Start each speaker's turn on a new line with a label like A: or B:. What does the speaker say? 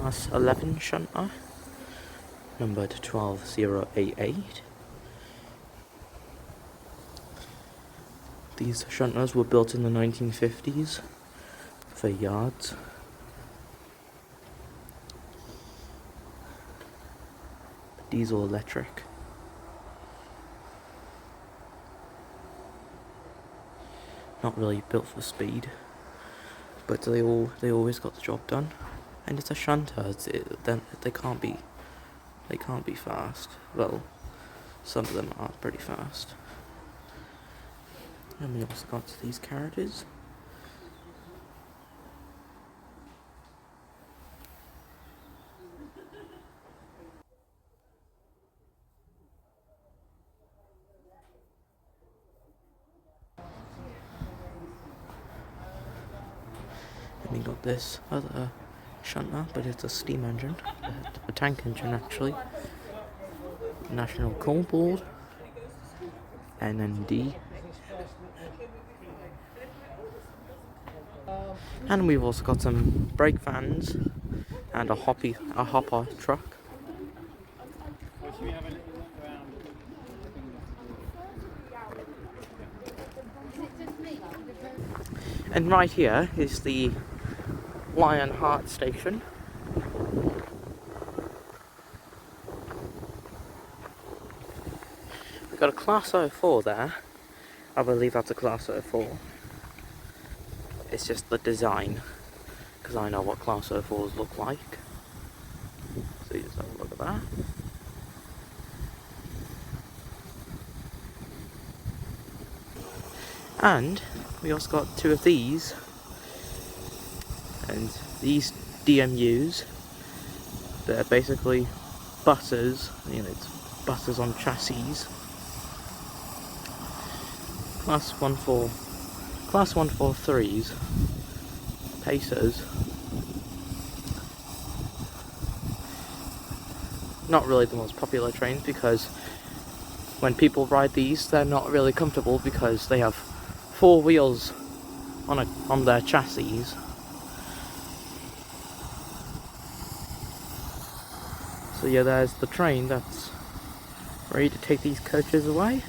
A: Class 11 shunter, numbered 12088. These shunters were built in the 1950s for yards. Diesel electric. Not really built for speed, but they always got the job done. And it's a shunter. They can't be fast. Well, some of them are pretty fast. And we also got these carriages. And we got this other shunter, but it's a steam engine, a tank engine actually. National Coal Board, NND. And we've also got some brake vans and a hopper truck. And right here is the Lionheart station. We've got a Class 04 there. I believe that's a Class 04. It's just the design, because I know what Class 04s look like. So you just have a look at that. And we also got two of these. And these DMUs, they're basically buses, it's buses on chassis. Class 143s, Pacers. Not really the most popular trains, because when people ride these, they're not really comfortable because they have 4 wheels on their chassis. So yeah, there's the train that's ready to take these coaches away.